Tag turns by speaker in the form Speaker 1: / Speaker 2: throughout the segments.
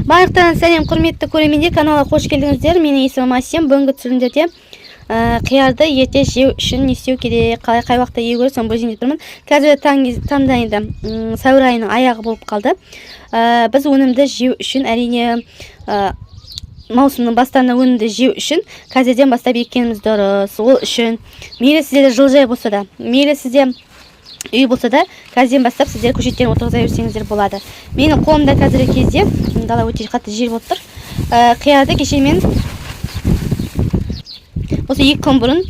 Speaker 1: Барлықтарыңызға сәлем, құрметті көрермендер, каналға қош келдіңіздер. Менің есімім Асем. Бүгінгі түсірілімдерде қиярды ерте жеу үшін не істеу керек, қай уақытта жеу керек, соны бөлісейін деп тұрмын. Қазір таңда енді сәуір айының аяғы болып қалды. Біз өнімді жеу үшін, әрине маусымның бастарында өнімді жеу үшін қазірден бастап еккеніміз дұрыс. Ол үшін мейлі сіздерде жылыжай болса да, мейлі сізде үй болса да, қазірден бастап сіздер көшеттерін отырғыза берсеңіздер болады. Менің қолымда қазіргі кезде дала өте қатты жел болып тұр. Қиярды кеше мен осы 2 күн бұрын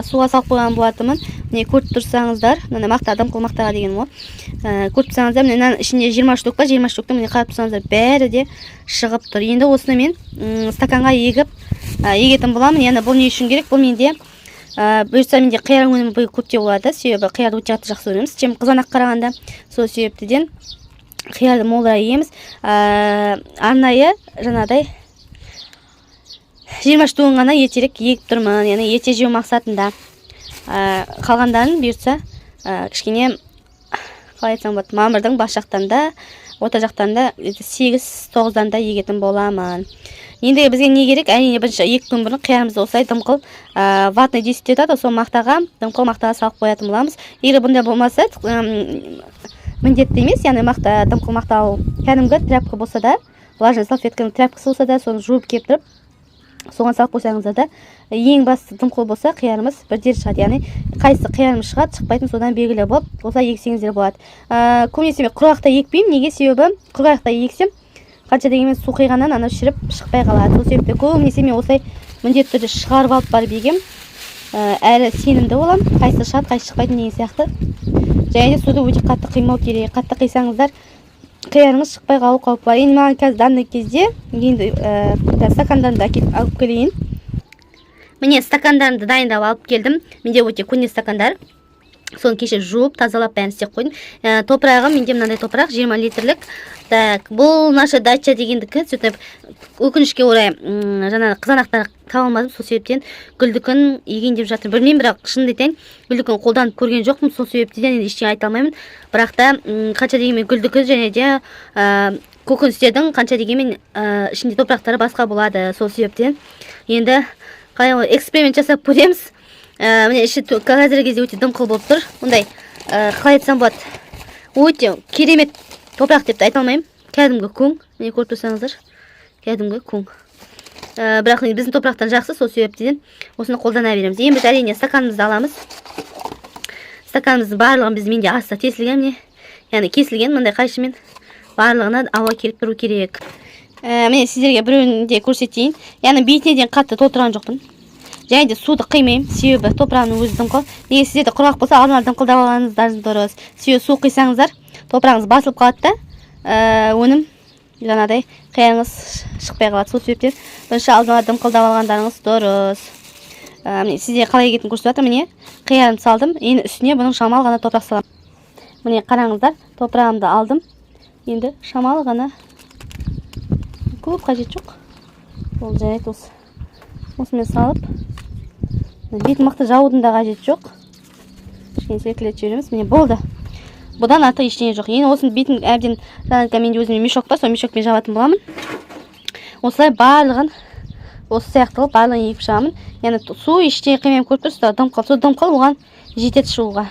Speaker 1: суға салып қойған болатынмын. Міне көріп тұрсаңыздар, мына мақта, дымқыл мақтаға деген ол. Көріп тұрсаңыздар, міне ішінде 20 штук бар, 20 штуктың міне қарап тұрсаңыздар, бәрі де шығып тұр. Енді осыны мен стаканға егетін боламын. Яғни бұл не үшін керек? Бұл менде бұйыртса менде қияр өнімі көптеу болады. Себебі қиярды өте жақсы өніміз. Чем қызанақ қарағанда, сол себептіден қиярды молырақ егеміз. Арнайы жаңағыдай 20 штугын ғана ертерек егіп тұрмын. Яғни ерте жеу мақсатында. Қалғандарын бұйыртса кішкене қалай айтсам болады, мамырдың бас жақтанда, орта жақтанда 8-9-дан да егетін боламын. Енді бізге не керек? Әрине бірінші 2 күн бұрын қиярымызды осылай дымқыл ватный диск деп атады, сол мақтаға, дымқыл мақтаға салып қоятын боламыз. Егер бұндай болмаса, міндетті емес, яғни дымқыл мақта кәдімгі тряпка болса да, влажный салфетканың тряпкасы болса да, соны жуып келіп тұрып, соған салып қойсаңыздар да, ең басты дымқыл болса, қиярымыз бірден шығады. Яғни қайсы қиярымыз шығады, шықпайтын содан белгілі болып, осылай ексеңіздер болады. Көбінесе мен құрғақта екпеймін. Неге? Себебі құрғақта ексем қанша дегенмен су қиғаннан ана шіріп шықпай қалады. Сол себепті көбінесе мен осылай міндетті түрде шығарып алып барып егем. Әрі сенімді болам, қайсы шығады, қайсы шықпайтын деген сияқты. Және де суды өте қатты қимау керек. Қатты қисаңыздар, қиярыңыз шықпай қалу қаупі бар. Енді маған қазір данный кезде енді стакандарымды алып келейін. Міне стакандарымды дайындап алып келдім. Менде өте көне стакандар. Соны кеше жуып, тазалап бәрін істеп қойдым. Топырағым, менде мынандай топырақ 20 литрлік. Бұл наша дача дегендікі, сөйтіп өкінішке орай жаңағы қызанақтар табылмадым. Сол себептен гүлдікін егейін деп жатыр. Білмеймін, бірақ шынымды айтайын, гүлдікін қолданып көрген жоқпын. Сол себептен енді ештеңе айта алмаймын. Бірақ та қанша дегенмен гүлдікі және де көкөністердің қанша дегенмен ішінде топырақтары басқа болады. Сол себептен енді эксперимент жасап көреміз. Міне іші қазіргі кезде өте дымқыл болып тұр. Ондай қалай айтсам болады, өте керемет топырақ деп те айта алмаймын. Кәдімгі көң. Міне көріп тұрсаңыздар, кәдімгі көң. Бірақ біздің топырақтан жақсы, сол себептен осыны қолдана береміз. Ең біз әрине стаканымызды аламыз. Стаканымыздың барлығын біз менде астық тесілген, міне, яғни кесілген мындай қайшымен барлығына ауа келіп тұру керек. Міне сіздерге біреуін де көрсетейін. Яғни бетіне дейін қатты толтырған жоқпын. Және де суды қимаймын, себебі топырағының өзі дымқыл. Неге сіздерде құрғақ болса, алдын дымқылдап алғаныңыздар дұрыс. Себебі су қисаңыздар, топырағыңыз басылып қалады да, өнім жаңағыдай қиярыңыз шықпай қалады. Сол себептен бірінші алдын дымқылдап алғандарыңыз дұрыс. Міне сізде қалай егетінін көрсетіп жатыр. Міне қиярымды салдым, енді үстіне бұның шамалы ғана топырақ саламын. Міне қараңыздар, топырағымды алдым. Енді шамалы ғана, көп қажет жоқ. Ол жарайды осы. Осымен салып, бетін мықты жаудың да қажет жоқ. Кішкене селкілетіп жібереміз. Міне болды. Бұдан артық ештеңе жоқ. Енді осының бетін әбден жаңағы менде өзіме мешок бар, сол мешокпен жабатын боламын. Осылай барлығын осы сияқты қылып барлығын егіп шығамын. Яғни су ештеңе қимаймын, көріп тұрсыздар, дымқыл. Сол дымқыл оған жетеді шығуға.